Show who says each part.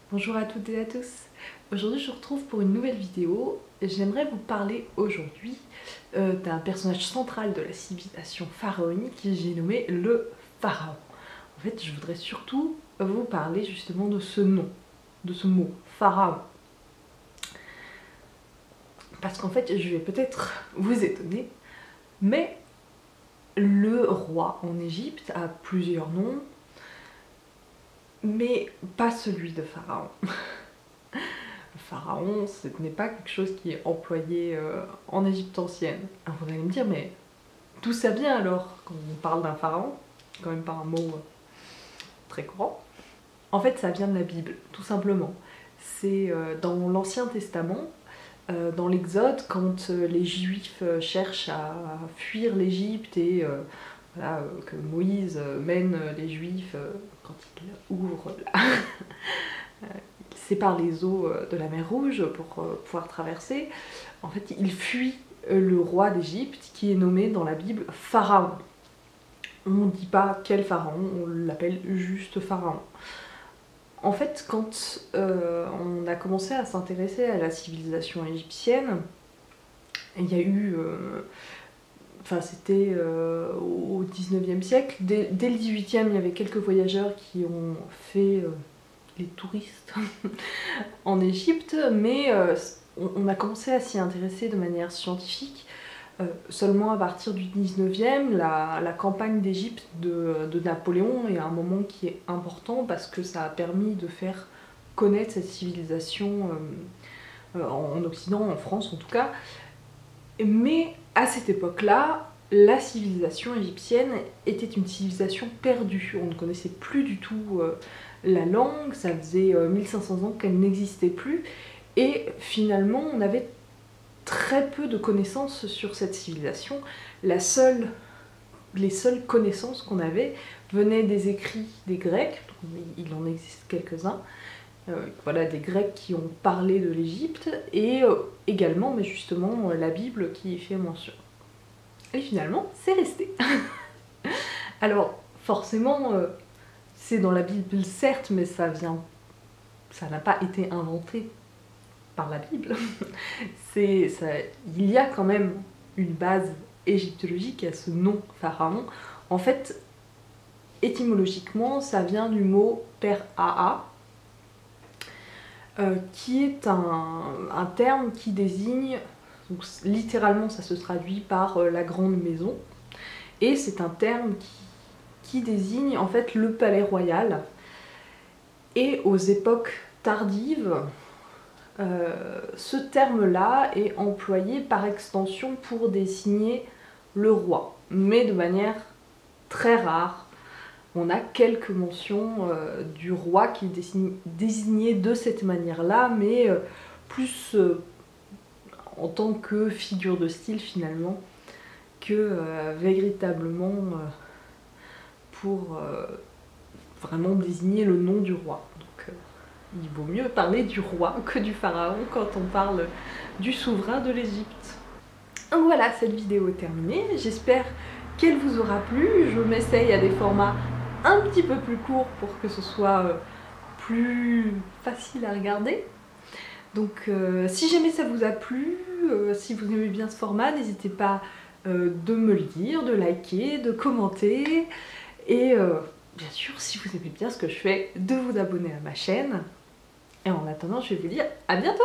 Speaker 1: Bonjour à toutes et à tous. Aujourd'hui je vous retrouve pour une nouvelle vidéo. J'aimerais vous parler aujourd'hui d'un personnage central de la civilisation pharaonique que j'ai nommé le pharaon. En fait je voudrais surtout vous parler justement de ce nom, de ce mot, pharaon. Parce qu'en fait je vais peut-être vous étonner, mais le roi en Égypte a plusieurs noms, mais pas celui de pharaon. Pharaon, ce n'est pas quelque chose qui est employé en Égypte ancienne. Alors vous allez me dire, mais d'où ça vient alors quand on parle d'un pharaon? C'est quand même pas un mot très courant. En fait, ça vient de la Bible, tout simplement. C'est dans l'Ancien Testament, dans l'Exode, quand les Juifs cherchent à fuir l'Égypte et voilà, que Moïse mène les Juifs quand il ouvre il sépare les eaux de la mer Rouge pour pouvoir traverser. En fait, il fuit le roi d'Égypte qui est nommé dans la Bible Pharaon. On ne dit pas quel pharaon, on l'appelle juste Pharaon. En fait, quand on a commencé à s'intéresser à la civilisation égyptienne, il y a eu... Enfin, c'était au 19e siècle. Dès le 18e, il y avait quelques voyageurs qui ont fait les touristes en Égypte, mais on a commencé à s'y intéresser de manière scientifique seulement à partir du 19e. La campagne d'Égypte de Napoléon est un moment qui est important parce que ça a permis de faire connaître cette civilisation en Occident, en France en tout cas. Mais à cette époque-là, la civilisation égyptienne était une civilisation perdue. On ne connaissait plus du tout la langue, ça faisait 1500 ans qu'elle n'existait plus, et finalement on avait très peu de connaissances sur cette civilisation. Les seules connaissances qu'on avait venaient des écrits des Grecs, il en existe quelques-uns, voilà, des Grecs qui ont parlé de l'Égypte, et également, mais justement, la Bible qui y fait mention. Et finalement, c'est resté. Alors, forcément, c'est dans la Bible, certes, mais ça n'a pas été inventé par la Bible. Il y a quand même une base égyptologique à ce nom pharaon. En fait, étymologiquement, ça vient du mot per-aa, qui est un terme qui désigne, donc littéralement ça se traduit par la grande maison, et c'est un terme qui désigne en fait le palais royal. Et aux époques tardives, ce terme-là est employé par extension pour désigner le roi, mais de manière très rare. On a quelques mentions du roi qui est désigné de cette manière-là, mais plus en tant que figure de style finalement, que véritablement pour vraiment désigner le nom du roi. Donc il vaut mieux parler du roi que du pharaon quand on parle du souverain de l'Égypte. Donc voilà, cette vidéo est terminée, j'espère qu'elle vous aura plu. Je m'essaye à des formats un petit peu plus courts pour que ce soit plus facile à regarder. Donc si jamais ça vous a plu, si vous aimez bien ce format, n'hésitez pas de me le dire, de liker, de commenter, et bien sûr, si vous aimez bien ce que je fais, de vous abonner à ma chaîne. Et en attendant, je vais vous dire à bientôt!